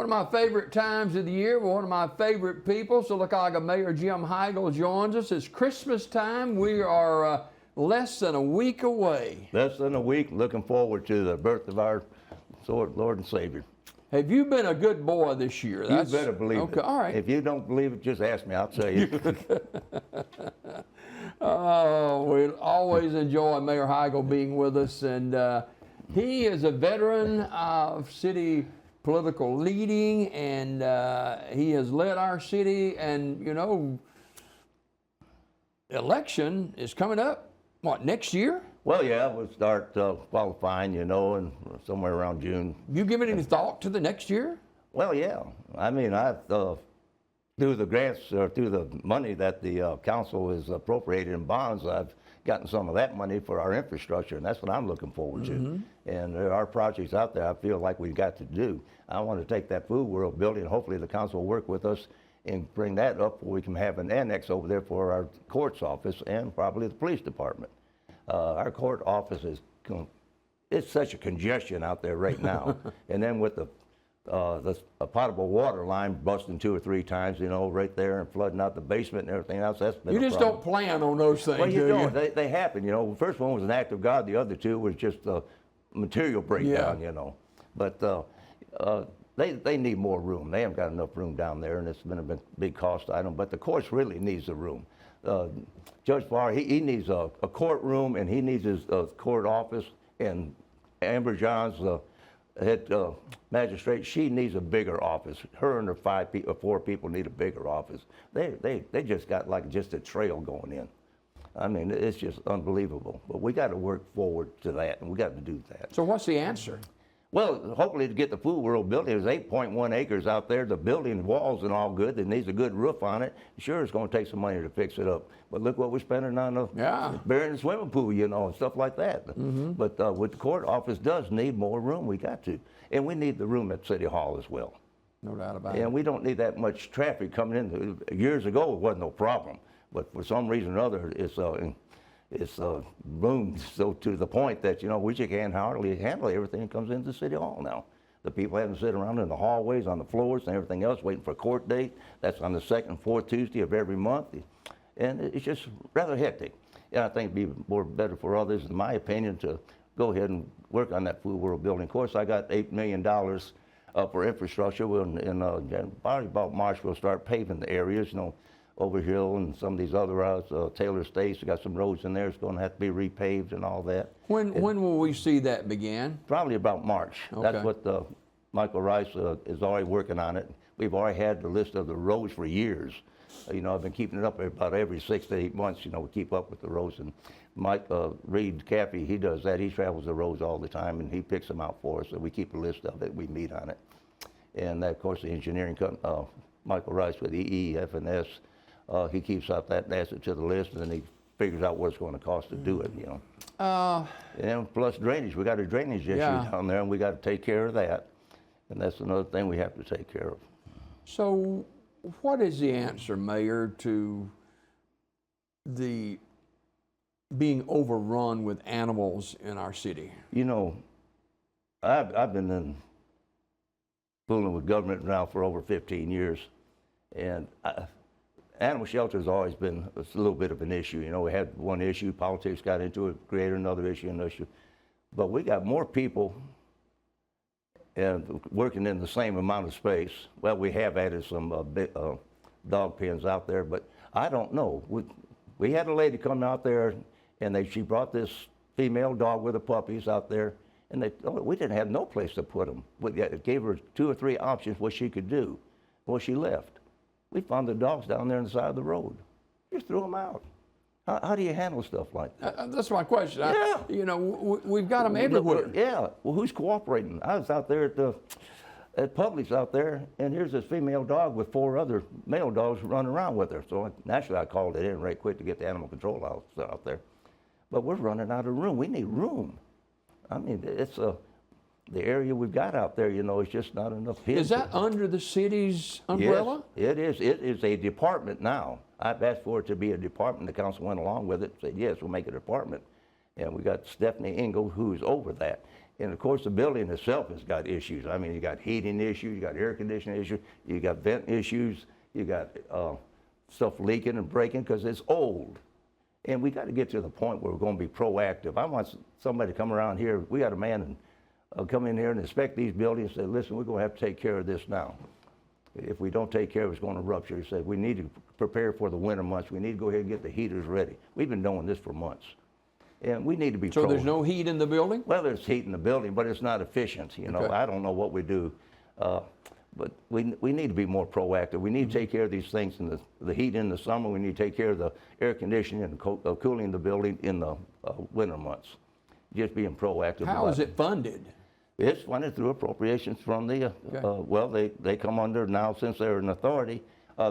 One of my favorite times of the year, one of my favorite people, Sylacauga Mayor Jim Heigl joins us. It's Christmas time. We are less than a week away. Less than a week, looking forward to the birth of our Lord and Savior. Have you been a good boy this year? You better believe it. Okay, all right. If you don't believe it, just ask me, I'll tell you. Oh, we always enjoy Mayor Heigl being with us, and he is a veteran of city political leading, and he has led our city, and you know, election is coming up, what, next year? Well, yeah, we'll start qualifying, you know, and somewhere around June. You given any thought to the next year? Well, yeah. I mean, I've through the grants or through the money that the council is appropriated in bonds, I've gotten some of that money for our infrastructure, and that's what I'm looking forward to. And there are projects out there I feel like we've got to do. I want to take that Food World building, hopefully the council will work with us and bring that up where we can have an annex over there for our court's office and probably the police department. Our court office is, it's such a congestion out there right now. And then with the potable water line busting 2 or 3 times, you know, right there and flooding out the basement and everything else, that's been You just don't plan on those things, well, you do don't. you? They happen, you know. The first one was an act of God. The other 2 was just a material breakdown, you know. But they need more room. They haven't got enough room down there, and it's been a big cost item. But the courts really needs the room. Judge Farr, he needs a courtroom, and he needs his court office. And Amber Johns, the head magistrate, she needs a bigger office. Her and her 4 people need a bigger office. They just got like just a trail going in. I mean, it's just unbelievable. But we got to work forward to that, and we got to do that. So what's the answer? Well, hopefully to get the Food World building, there's 8.1 acres out there. The building walls and all good. It needs a good roof on it. Sure, it's going to take some money to fix it up. But look what we're spending on burying the swimming pool, you know, and stuff like that. But what the court office does need more room. We got to. And we need the room at City Hall as well. No doubt about it. And we don't need that much traffic coming in. Years ago, it wasn't no problem. But for some reason or other, it's boomed so to the point that, you know, we just can't hardly handle everything that comes into City Hall now. The people having to sit around in the hallways, on the floors, and everything else, waiting for a court date. That's on the 2nd and 4th Tuesday of every month. And it's just rather hectic. And I think it'd be better for others, in my opinion, to go ahead and work on that Food World building. Of course, I got $8 million for infrastructure. Probably about March, we'll start paving the areas, you know, Overhill and some of these other routes, Taylor Estates, we got some roads in there. It's going to have to be repaved and all that. When will we see that begin? Probably about March. Okay. That's what Michael Rice is already working on it. We've already had the list of the roads for years. You know, I've been keeping it up about every 6 to 8 months. You know, we keep up with the roads. And Mike Reed Caffey, he does that. He travels the roads all the time, and he picks them out for us. So we keep a list of it. We meet on it. And that, of course, the engineering company, Michael Rice with EE/F&S. He keeps out that and adds it to the list, and then he figures out what it's going to cost to do it, you know. And plus drainage. We got a drainage issue down there, and we got to take care of that. And that's another thing we have to take care of. So what is the answer, Mayor, to the being overrun with animals in our city? You know, I've been fooling with government now for over 15 years, and animal shelter has always been a little bit of an issue. You know, we had one issue, politics got into it, created another issue, But we got more people and working in the same amount of space. Well, we have added some dog pens out there, but I don't know. We had a lady come out there, and she brought this female dog with the puppies out there, and we didn't have no place to put them. We gave her 2 or 3 options what she could do. Well, she left. We found the dogs down there on the side of the road. Just threw them out. How do you handle stuff like that? That's my question. Yeah. You know, we've got them everywhere. Yeah. Well, who's cooperating? I was out there at Publix out there, and here's this female dog with 4 other male dogs running around with her. So naturally, I called it in right quick to get the animal control out there. But we're running out of room. We need room. I mean, it's the area we've got out there, you know, it's just not enough pens. Is that under the city's umbrella? Yes, it is. It is a department now. I've asked for it to be a department. The council went along with it, said, yes, we'll make it a department. And we got Stephanie Engel, who's over that. And of course, the building itself has got issues. I mean, you got heating issues, you got air conditioning issues, you got vent issues, you got stuff leaking and breaking because it's old. And we got to get to the point where we're going to be proactive. I want somebody to come around here. We got a man come in here and inspect these buildings and say, listen, we're going to have to take care of this now. If we don't take care of it, it's going to rupture. He said, we need to prepare for the winter months. We need to go ahead and get the heaters ready. We've been doing this for months. And we need to be So there's no heat in the building? Well, there's heat in the building, but it's not efficient. You know, Okay. I don't know what we do. But we need to be more proactive. We need to take care of these things in the heat in the summer. We need to take care of the air conditioning and cooling the building in the winter months. Just being proactive. How is it funded? It's funded through appropriations from the, well, they come under now, since they're an authority,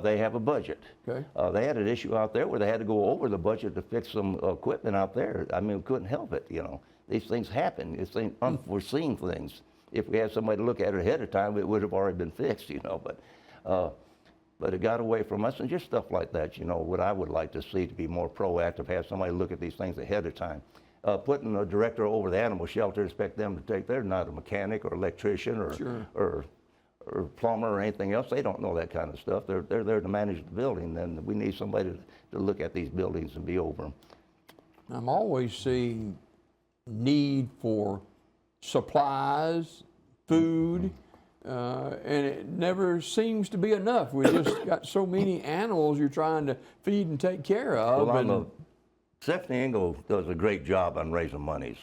they have a budget. Okay. They had an issue out there where they had to go over the budget to fix some equipment out there. I mean, we couldn't help it, you know. These things happen. It's unforeseen things. If we had somebody to look at it ahead of time, it would have already been fixed, you know. But it got away from us, and just stuff like that, you know, what I would like to see to be more proactive, have somebody look at these things ahead of time. Putting a director over the animal shelter, expect them to take, they're not a mechanic or electrician or, Sure. or plumber or anything else. They don't know that kind of stuff. They're there to manage the building, and we need somebody to look at these buildings and be over them. I'm always seeing need for supplies, food, and it never seems to be enough. We just got so many animals you're trying to feed and take care of. Well, Stephanie Heigl does a great job on raising monies.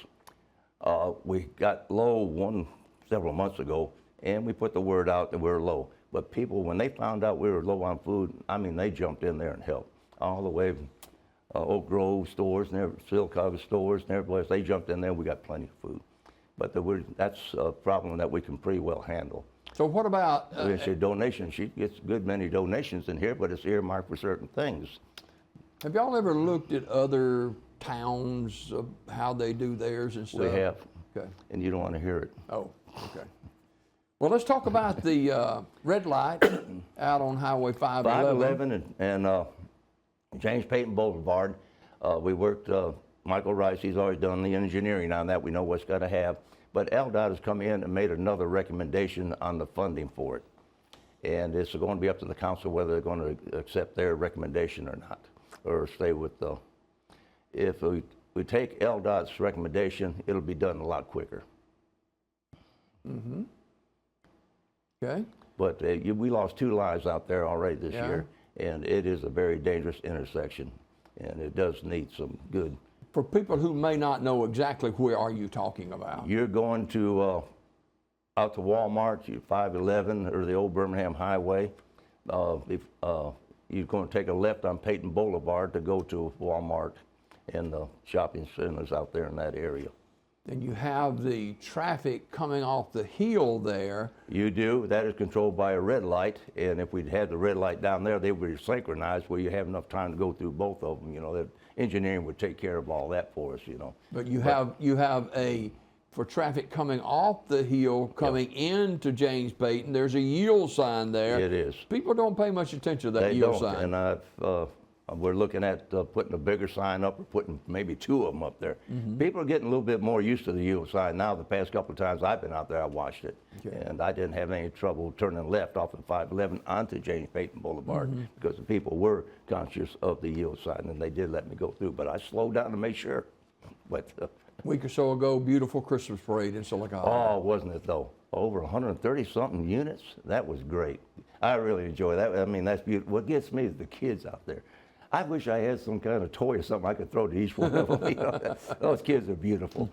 We got low several months ago, and we put the word out that we're low. But people, when they found out we were low on food, I mean, they jumped in there and helped. All the way from Oak Grove stores, and Sylacauga stores, and every place, they jumped in there. We got plenty of food. But that's a problem that we can pretty well handle. So what about? We say donations. She gets a good many donations in here, but it's earmarked for certain things. Have y'all ever looked at other towns, how they do theirs and stuff? We have. Okay. And you don't want to hear it. Oh, okay. Well, let's talk about the red light out on Highway 511. 511 and James Payton Blvd. We worked, Michael Rice, he's always done the engineering on that. We know what's got to have. But LDOT has come in and made another recommendation on the funding for it. And it's going to be up to the council whether they're going to accept their recommendation or not, or stay with the, if we take LDOT's recommendation, it'll be done a lot quicker. Mm-hmm. Okay. But we lost 2 lives out there already this year, and it is a very dangerous intersection, and it does need some good. For people who may not know exactly where are you talking about? You're going to out to Walmart, 511 or the old Birmingham Highway. You're going to take a left on Payton Boulevard to go to Walmart and the shopping centers out there in that area. And you have the traffic coming off the hill there. You do. That is controlled by a red light, and if we'd had the red light down there, they would be synchronized where you have enough time to go through both of them. You know, that engineering would take care of all that for us, you know. But you have a, for traffic coming off the hill, coming into James Payton, there's a yield sign there. It is. People don't pay much attention to that They yield don't, sign. and we're looking at putting a bigger sign up or putting maybe 2 of them up there. Mm-hmm. People are getting a little bit more used to the yield sign now. The past couple of times I've been out there, I watched it. Okay. And I didn't have any trouble turning left off of 511 onto James Payton Boulevard because the people were conscious of the yield sign, and they did let me go through. But I slowed down to make sure. But Week or so ago, beautiful Christmas parade in Sylacauga. oh, wasn't it though? Over 130-something units. That was great. I really enjoy that. I mean, that's beautiful. What gets me is the kids out there. I wish I had some kind of toy or something I could throw to each one of them. You know, those kids are beautiful.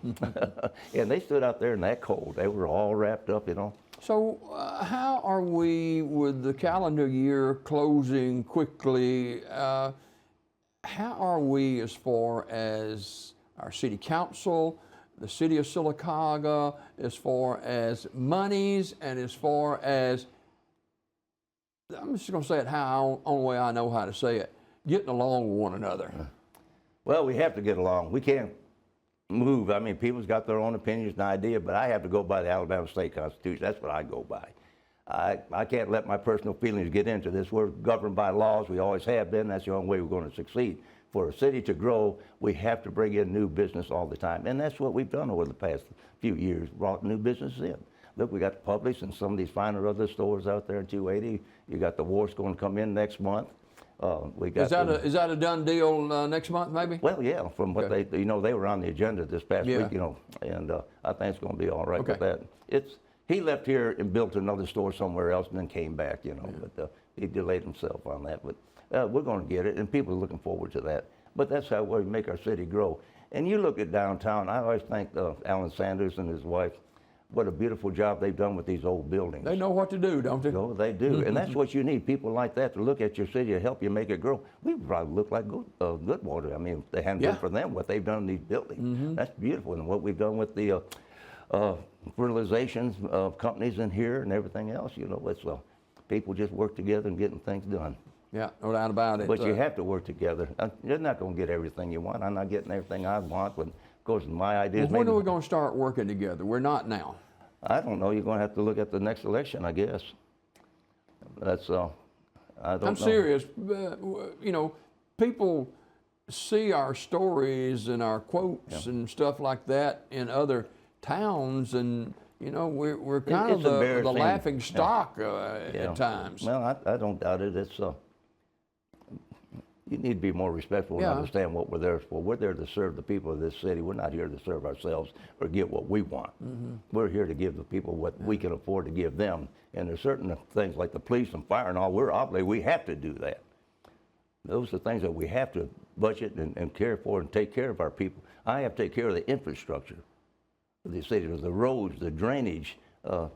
And they stood out there in that cold. They were all wrapped up, you know. So how are we with the calendar year closing quickly? How are we as far as our city council, the city of Sylacauga, as far as monies and as far as, I'm just going to say it how only way I know how to say it, getting along with one another? Well, we have to get along. We can't move. I mean, people's got their own opinions and ideas, but I have to go by the Alabama State Constitution. That's what I go by. I can't let my personal feelings get into this. We're governed by laws. We always have been. That's the only way we're going to succeed. for a city to grow, we have to bring in new business all the time. And that's what we've done over the past few years, brought new businesses in. Look, we got Publix and some of these finer other stores out there in 280. You got the Wharf's going to come in next month. We got Is that a done deal next month, maybe? well, yeah, from what they, you know, they were on the agenda this past Yeah. week, you know, and I think it's going to be all right Okay. with that. He left here and built another store somewhere else and then came back, you know, but he delayed himself on that. But we're going to get it, and people are looking forward to that. But that's how we make our city grow. And you look at downtown, I always thank Alan Sanders and his wife, what a beautiful job they've done with these old buildings. They know what to do, don't they? No, they do, and that's what you need, people like that to look at your city to help you make it grow. We probably look like Goodwater. I mean, if they hadn't been for them, what they've done in these buildings. That's beautiful, and what we've done with the fertilizations of companies in here and everything else, you know, it's people just work together and getting things done. Yeah, no doubt about it. But you have to work together. You're not going to get everything you want. I'm not getting everything I want, but of course, my ideas. Well, when are we going to start working together? We're not now. I don't know. You're going to have to look at the next election, I guess. That's, I don't know. I'm serious. You know, people see our stories and our quotes and stuff like that in other towns, and you know, we're kind of It's the embarrassing. laughing stock at times. Well, I don't doubt it. It's you need to be more respectful and understand what we're there for. We're there to serve the people of this city. We're not here to serve ourselves or get what we want. We're here to give the people what we can afford to give them. And there's certain things like the police and fire and all, we're obligated. We have to do that. Those are things that we have to budget and care for and take care of our people. I have to take care of the infrastructure of the city, the roads, the drainage, the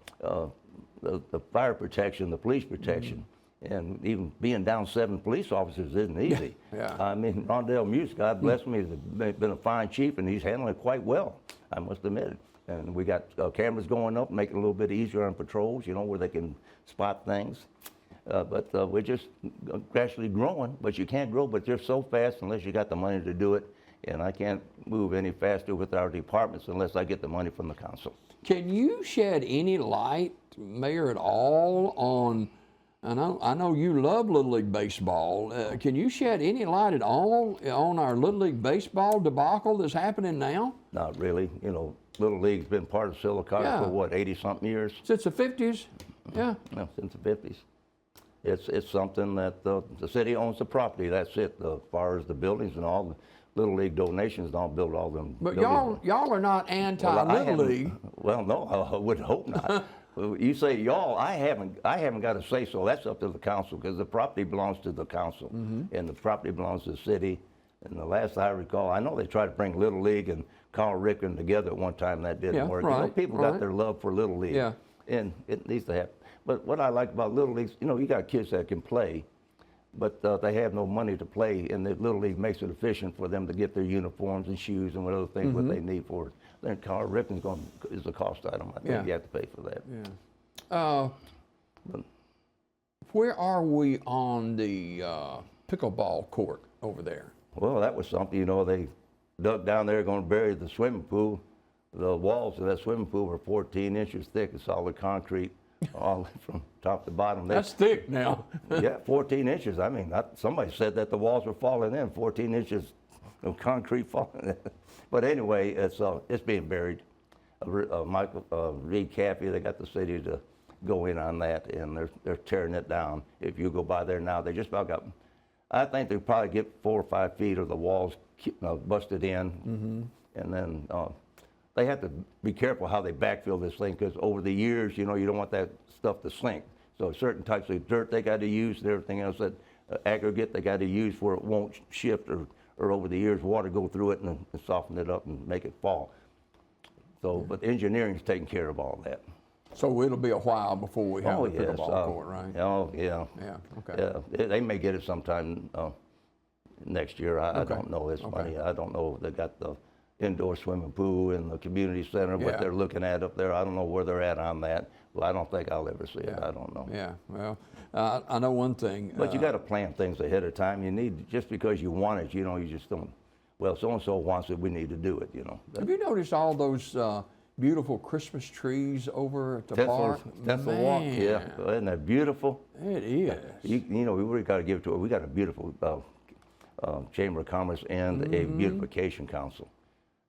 fire protection, the police protection. And even being down 7 police officers isn't easy. Yeah. I mean, Rondell Muse, God bless him, he's been a fine chief, and he's handling it quite well, I must admit it. And we got cameras going up, making it a little bit easier on patrols, you know, where they can spot things. But we're just gradually growing, but you can't grow, but you're so fast unless you got the money to do it. And I can't move any faster with our departments unless I get the money from the council. Can you shed any light, Mayor, at all on, I know you love Little League Baseball, can you shed any light at all on our Little League Baseball debacle that's happening now? Not really. You know, Little League's been part of Sylacauga for what, 80-something years? Since the 50s? Yeah. No, since the 50s. It's something that the city owns the property. That's it. As far as the buildings and all, the Little League donations don't build all them. But buildings. y'all are not anti-Little League. Well, no, I would hope not. You say y'all, I haven't got to say so. That's up to the council because the property belongs to the council and the property belongs to the city. And the last I recall, I know they tried to bring Little League and Carl Rickon together at one time. That didn't work. Right, you know, people got their love for Little League. Yeah. And it needs to happen. But what I like about Little League, you know, you got kids that can play, but they have no money to play, and the Little League makes it efficient for them to get their uniforms and shoes and what other things what they need for it. Then Carl Ripken's is a cost item. I think you have to pay for that. Yeah. Where are we on the pickleball court over there? Well, that was something, you know, they dug down there going to bury the swimming pool. The walls of that swimming pool were 14 inches thick of solid concrete, all from top to bottom. That's thick now. Yeah, 14 inches. I mean, somebody said that the walls were falling in, 14 inches of concrete falling in. But anyway, it's being buried. Michael Reed Caffey, they got the city to go in on that, and they're tearing it down. If you go by there now, they just about got, I think they probably get 4 or 5 feet of the walls busted in, and then they have to be careful how they backfill this thing because over the years, you know, you don't want that stuff to sink. So certain types of dirt they got to use and everything else, that aggregate they got to use where it won't shift or over the years water go through it and soften it up and make it fall. So, but engineering's taking care of all that. So it'll be a while before we have a pickleball court, right? Oh, yeah. Yeah, okay. Yeah, they may get it sometime next year. I don't know. It's funny. I don't know. They got the indoor swimming pool and the community center, what they're looking at up there. I don't know where they're at on that. Well, I don't think I'll ever see it. I don't know. Yeah, well, I know one thing. But you got to plan things ahead of time. You need, just because you want it, you know, you just don't, well, so-and-so wants it, we need to do it, you know. Have you noticed all those beautiful Christmas trees over at the park? That's the walk, yeah. Isn't that beautiful? It is. You know, we really got to give it to her. We got a beautiful Chamber of Commerce and a beautification council.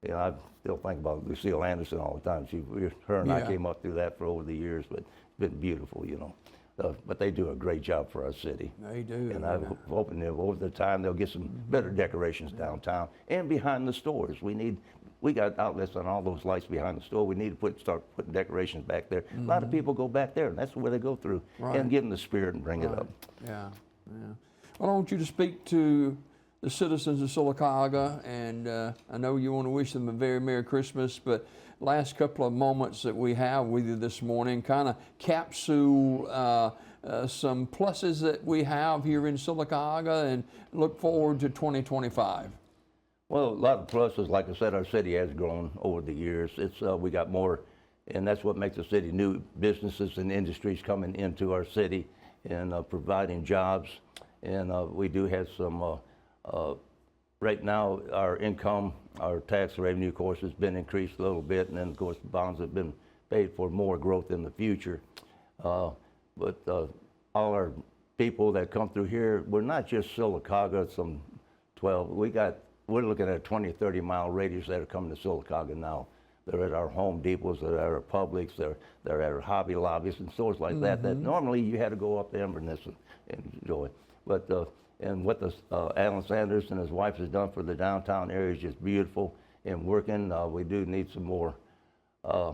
You know, I still think about Lucille Anderson all the time. Her and I Yeah. came up through that for over the years, but it's been beautiful, you know. But they do a great job for our city. They do. And I'm hoping that over the time they'll get some better decorations downtown and behind the stores. We got outlets on all those lights behind the store. We need to start putting decorations back there. A lot of people go back there, and that's where they go through. Right. And give them the spirit and bring it up. Yeah, yeah. Well, I want you to speak to the citizens of Sylacauga, and I know you want to wish them a very Merry Christmas, but last couple of moments that we have with you this morning, kind of capsule some pluses that we have here in Sylacauga and look forward to 2025. Well, a lot of pluses, like I said, our city has grown over the years. We got more, and that's what makes the city, new businesses and industries coming into our city and providing jobs. And we do have some, right now, our income, our tax revenue, of course, has been increased a little bit, and then, of course, bonds have been paid for more growth in the future. But all our people that come through here, we're not just Sylacauga, some 12, we're looking at a 20, 30 mile radius that are coming to Sylacauga now. They're at our Home Depots, they're at our Publix, they're at our Hobby Lobbies and stores like that normally you had to go up to Inverness and enjoy. But, and what Alan Sanders and his wife has done for the downtown area is just beautiful and working. We do need some more, I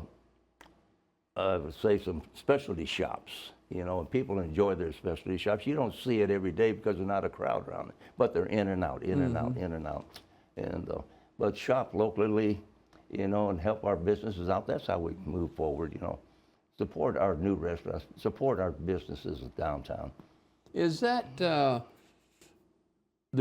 would say some specialty shops, you know, and people enjoy their specialty shops. You don't see it every day because there's not a crowd around it, but they're in and out, in and out, in and out. And, but shop locally, you know, and help our businesses out. That's how we move forward, you know. Support our new restaurants, support our businesses downtown. Is that the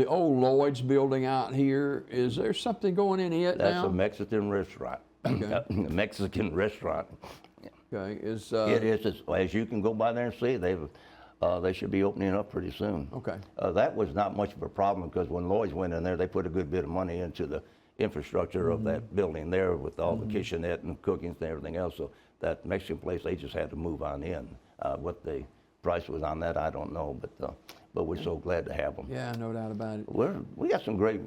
old Lloyd's building out here? Is there something going in it That's now? a Mexican restaurant. Okay. A Mexican restaurant. Okay. It is. As you can go by there and see, they should be opening up pretty soon. Okay. That was not much of a problem because when Lloyd's went in there, they put a good bit of money into the infrastructure of that building there with all the kitchenette and cooking and everything else. So that Mexican place, they just had to move on in. What the price was on that, I don't know, but we're so glad to have them. Yeah, no doubt about it. We got some great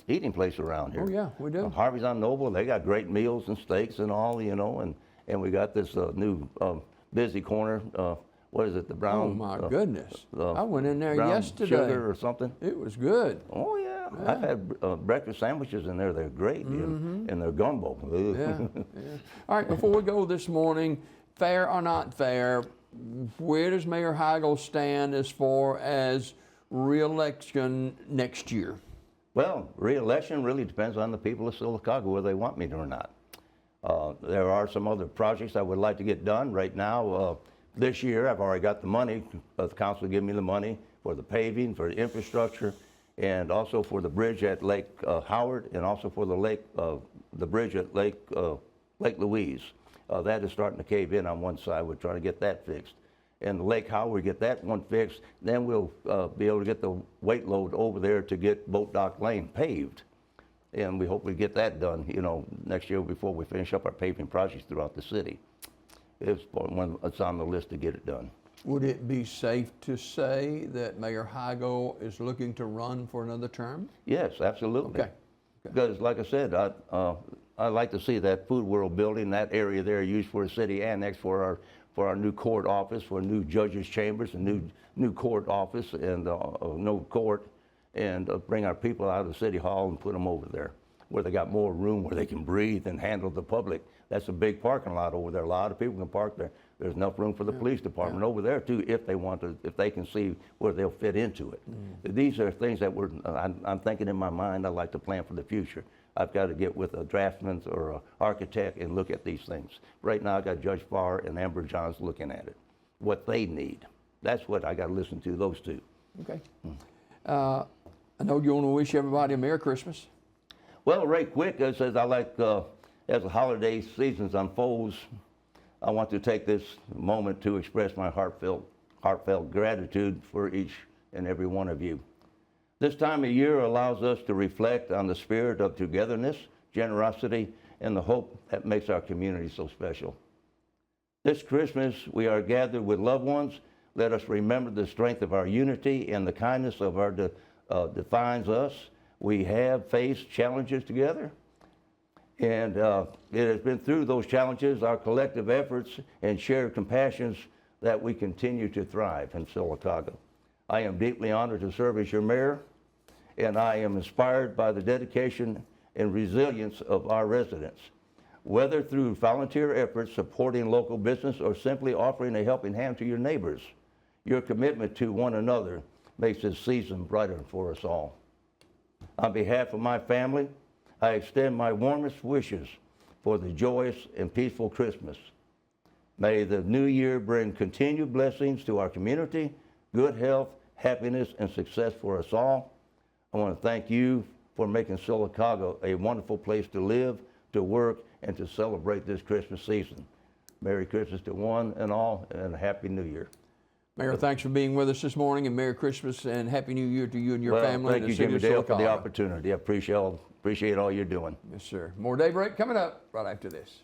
eating places around here. Oh yeah, we do. Harvey's on Noble, they got great meals and steaks and all, you know, and we got this new busy corner. What is it? The brown. Oh my goodness! I went in there brown yesterday. Sugar or something. It was good. Oh yeah. I've had breakfast sandwiches in there. They're great, and they're gumbo. Yeah, yeah. All right, before we go this morning, fair or not fair, where does Mayor Heigl stand as far as re-election next year? Well, re-election really depends on the people of Sylacauga whether they want me to or not. There are some other projects I would like to get done right now. This year, I've already got the money. The council gave me the money for the paving, for the infrastructure, and also for the bridge at Lake Howard, and also for the bridge at Lake Louise. That is starting to cave in on one side. We're trying to get that fixed. And the Lake Howard, we get that one fixed, then we'll be able to get the weight load over there to get Boat Dock Lane paved. And we hope we get that done, you know, next year before we finish up our paving projects throughout the city. It's on the list to get it done. Would it be safe to say that Mayor Heigl is looking to run for another term? Yes, absolutely. Okay. Because, like I said, I'd like to see that Food World building, that area there, used for a city annex for our new court office, for new judges' chambers, and new court office, and no court, and bring our people out of the city hall and put them over there, where they got more room, where they can breathe and handle the public. That's a big parking lot over there. A lot of people can park there. There's enough room for the police department over there too, if they want to, if they can see where they'll fit into it. These are things that I'm thinking in my mind. I like to plan for the future. I've got to get with a draftsman or an architect and look at these things. Right now, I got Judge Farr and Amber Johns looking at it, what they need. That's what I got to listen to, those two. Okay. I know you want to wish everybody a Merry Christmas. Well, right quick, as I like, as the holiday seasons unfolds, I want to take this moment to express my heartfelt gratitude for each and every one of you. This time of year allows us to reflect on the spirit of togetherness, generosity, and the hope that makes our community so special. This Christmas, we are gathered with loved ones. Let us remember the strength of our unity and the kindness of defines us. We have faced challenges together. And it has been through those challenges, our collective efforts and shared compassions, that we continue to thrive in Sylacauga. I am deeply honored to serve as your mayor, and I am inspired by the dedication and resilience of our residents. Whether through volunteer efforts, supporting local business, or simply offering a helping hand to your neighbors, your commitment to one another makes this season brighter for us all. On behalf of my family, I extend my warmest wishes for the joyous and peaceful Christmas. May the new year bring continued blessings to our community, good health, happiness, and success for us all. I want to thank you for making Sylacauga a wonderful place to live, to work, and to celebrate this Christmas season. Merry Christmas to one and all, and a Happy New Year. Mayor, thanks for being with us this morning, and Merry Christmas and Happy New Year to you and your family. Thank you, Jimmy Dale, for the opportunity. I appreciate all you're doing. Yes, sir. More Daybreak coming up right after this.